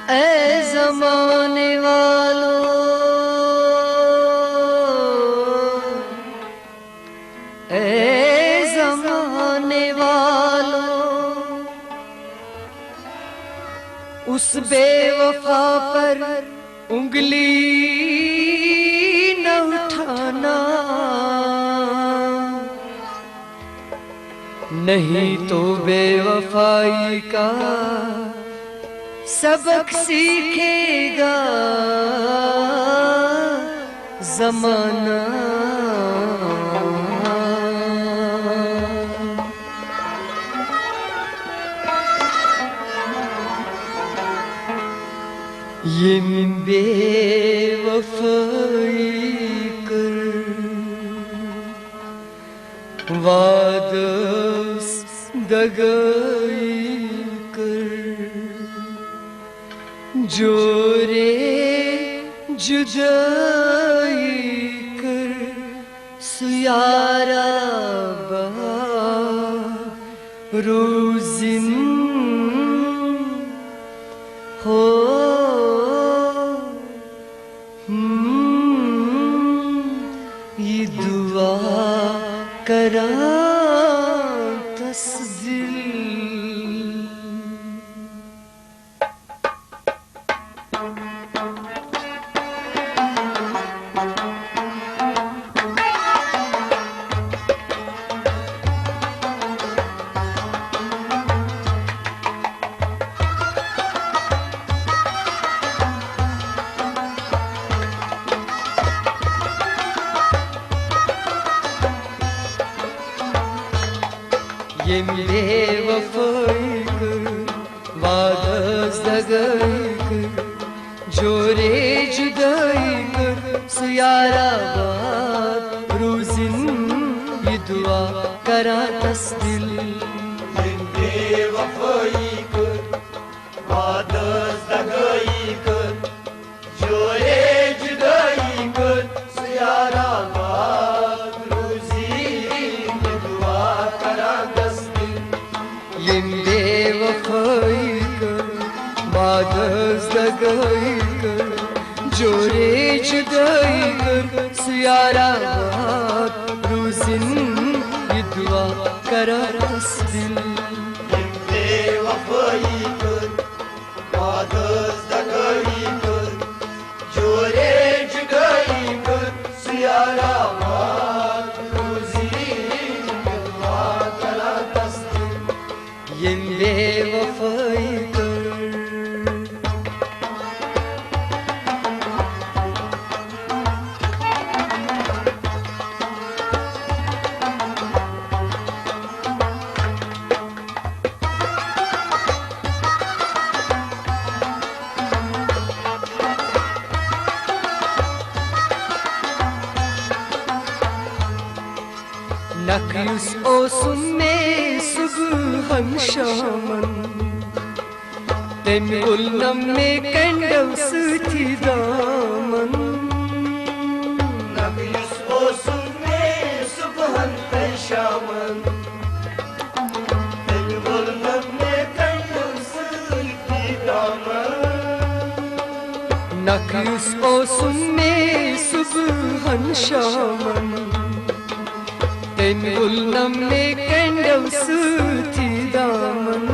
ऐ ज़माने वालों, ऐ ज़माने वालों, उस बेवफा पर उंगली न उठाना, नहीं तो बेवफाई का सबक सीखेगा ज़माना। ये बेवफाई कर वादस दगाई कर, जोरे जुदाई कर सुयारा रोज़िन हो। ये दुआ करा तस्दिल। ये बेवफाई कर वादस दगाई कर, जोरे जुदाई कर सुयारा बात रोज़िन ये दुआ करा तस्दिल। ये बेवफाई कर वादस दगाई कर, जोरे जुदाई कर सुयारा बात रोज़िन ये दुआ करा तस्दिल। ये बेवफाई कर वादस दगाई कर, जोरे जुदाई कर सुयारा बात रोज़िन ये दुआ करा तस्दिल। ये बेवफाई कर वादस दगाई कर, जोरे जुदाई कर सुयारा बात रोज़िन ये दुआ करा तस्दिल। ये बेवफाई कर। नक्यूस ओ सुन्ने सुबहन शामन, तेमुल नम्मे कंडव सुथी दामन। नक्यूस ओ सुन्ने सुबहन शामन, तेमुल नम्मे कंडव सुथी दामन। नक्यूस ओ सुन्ने सुबहन शामन, तेमुल नम्मे कंडव सुथी दामन।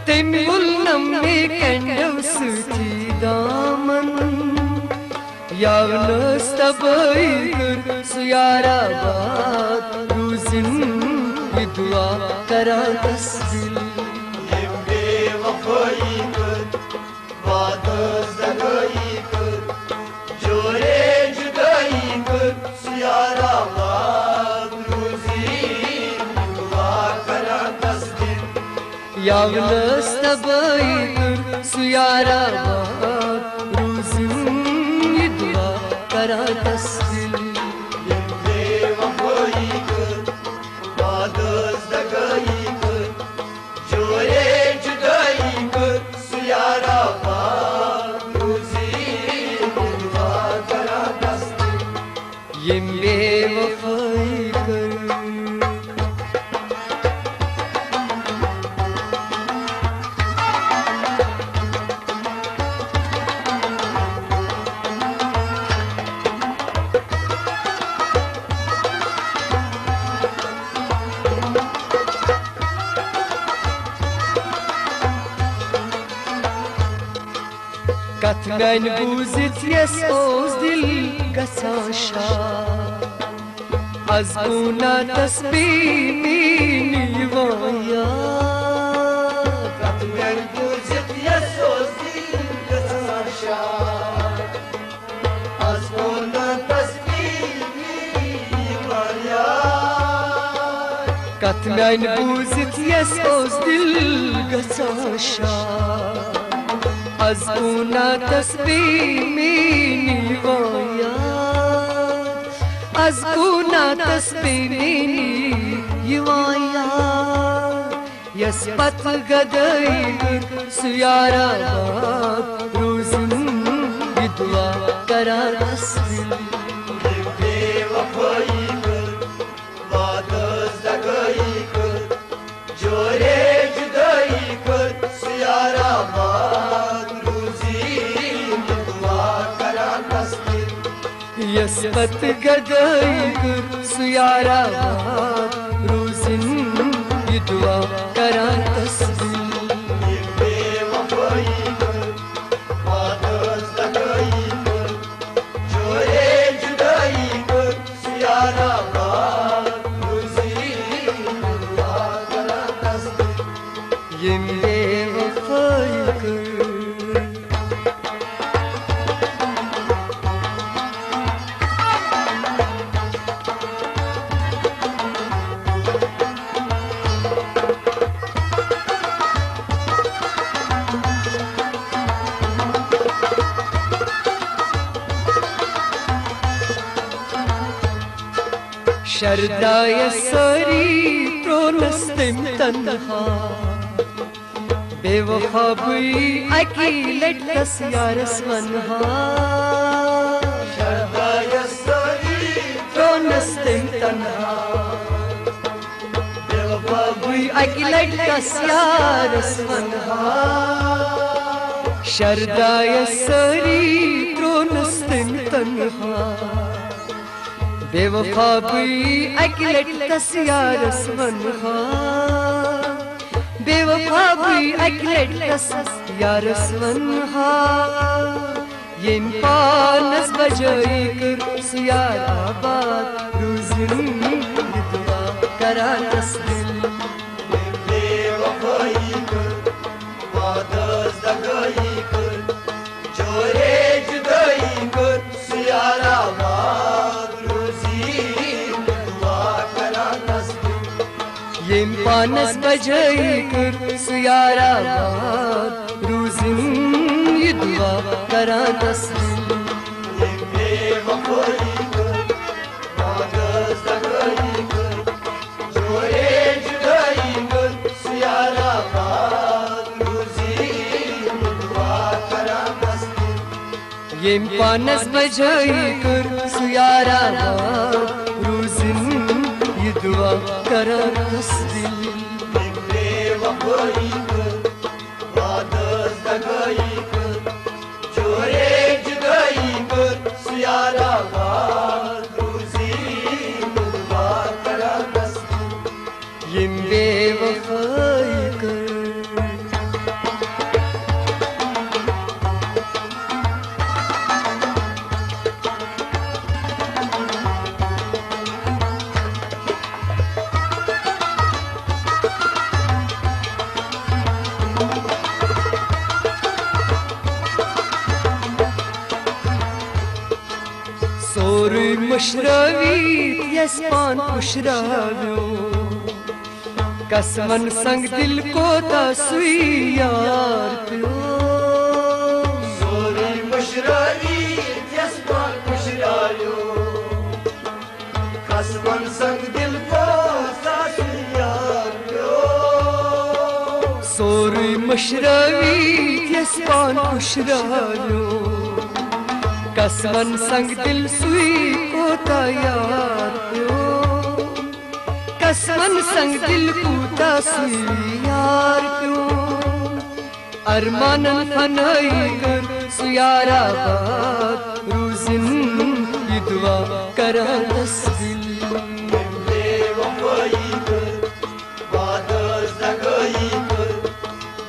तेमुल नम्मे कंडव सुथी दामन। यावनस तबाई कर सुयारा बात रोज़िन ये दुआ करा तस्दिल। ये बेवफाई कर वादस दगाई कर, जोरे जुदाई कर सुयारा बात रोज़िन दुआ करा तस्दिल। यावनस तबाई कर सुयारा बात रोज़िन ये दुआ करा तस्दिल। ये बेवफाई कर वादस दगाई कर, कथ मैन बूजित यस ओस दिल गसान शाद Az buna tasbihini vaya Katmer buzit yasos dil gasasha Az buna tasbihini vaya Kat mein buzit yes oz dil gasasha Az buna tasbihini vaya Az buna tasbihini yivaya Yaspat gadai suyara Ruzun yidwa kara tasbih Bevafai kır Vadız da gayı kır Jore judai kır Suyara vat Ruzin dua karan tasbih Yaspat gadai kur suyara Ruzin yidwa karan tasbih Bevafai kır Vadız da gayı kır Jore judai kır Suyara vat Ruzin dua karan tasbih Yemle vefai kur Şerdaya sari pronastim tanha Bewafa bui akilet kas yaras vanha Şerdaya sari Pronastim tanha Bevafa Bui akilet kas yaras vanha Şerdaya sari pronastim tanha बेवफा भी अकलट कस Yaris वनहा बेवफा भी अकलट कस Yaris वनहा येन पानस बजाई कर सुयाराबाद रूजिन दुआ करा तस्दिल Bevafai kır Vadız da gayı kır Jore judai kır Suyara vat Ruzin dua karan tasbih येन पानस बजाई कर सुयाराबाद रूजिन दुआ करा तस्दिल Bevafai kır Vadız da gayı kır Jore judai kır Suyara vat Ruzin dua karan tasbih Yem panas bajai kur suyarabat Ruzin yidwa kara tasdil Bevafai kır Vadız da gayı kır Jore judai kır Suyara vat Ruzin dua karan tasbih Yem bevafai kur Soruy mashravit yaspan pushravyo Kasman sang dil ko ta sui yaar pyo Sori mashravi yaspan kushrayo Kasman sang dil ko sasiyar yo Soruy mashravit yaspan pushravyo Kasman sang dil sui ko ta yaar pyo Kasman sang dil ko ta sui yaar pyo Armanan fanai kar suyarabat Ruzin yidwa kara tasdil Bevafai kır Vadız da gayı kır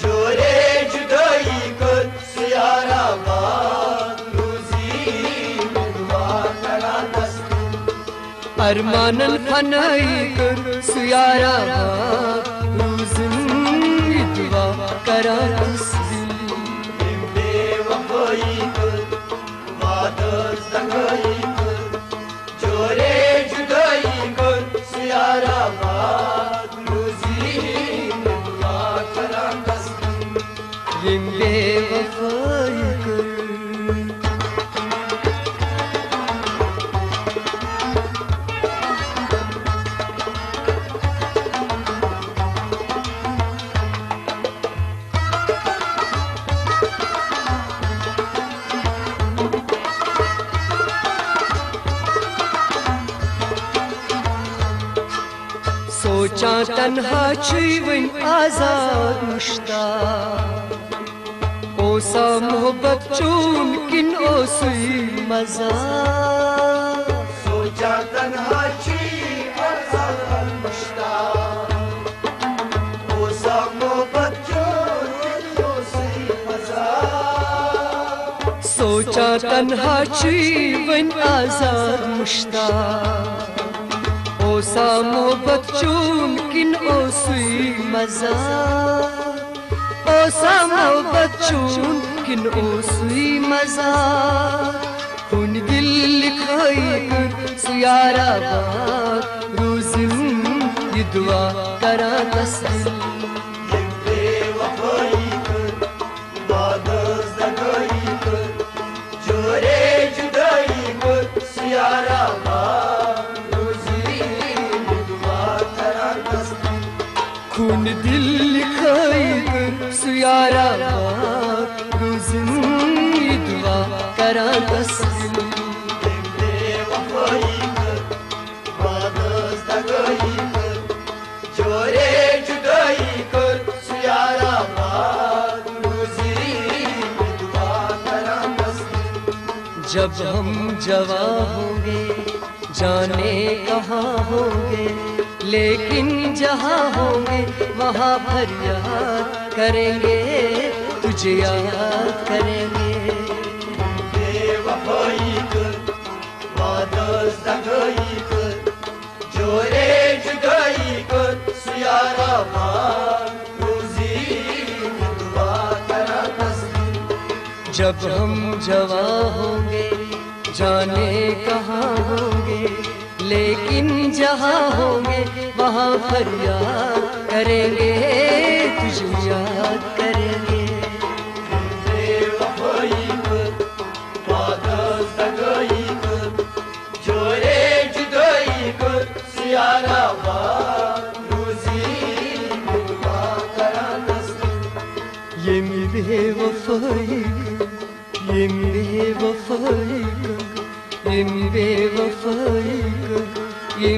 Jore judai kır Suyara vat Armanın fanayı kır suyara Ruzun idva kara tasdil बेवफाई कर वादा सगाई कर जोरे जुदाई कर Sierra बात रोजी दुआ करा कसम Yem bevafayı kır सोचा तन्हा छुईवन आजाद मुश्ताक ओसा मोहब्बत चून किन ओसुई मजा सोचा तन्हा छी आजाद मुश्ताक ओ सब बच्चों से मजा सोचा तन्हा छुईवन आजाद मुश्ताक ओसा मोहब्बत चून किन ओसुई मजा ओसा मोहब्बत चून किन ओसुई मजा खून दिल लिखाई कर सुयारा बात रोज़िन ये दुआ करा तस्दिल बेवफाई कर वादा सगाई कर जोरे जुदाई कर सियारा खून दिल लिखाई कर सुयारा बात रोज़िन ये दुआ करा तस्दिल बेवफाई कर वादा सगाई कर जोरे जुदाई कर सियारा रोजी दुआ करा तस्दिल जब हम जवा होंगे जाने कहाँ होंगे लेकिन जहाँ होंगे वहाँ फरियाद करेंगे तुझे याद करेंगे बेवफाई कर वादा सगाई कर जोरे जुदाई कर सियारा रोजी दुआ करा तस्दिल जब हम जवा होंगे जाने कहाँ होंगे लेकिन जहाँ होंगे वहाँ फरियाद करेंगे तुझे याद करेंगे बेवफाई कर वादा सगाई कर जोरे जुदाई कर सियारा रोजी दुआ करा तस्दिल ये बेवफाई ये बेवफाई ये बेवफाई ये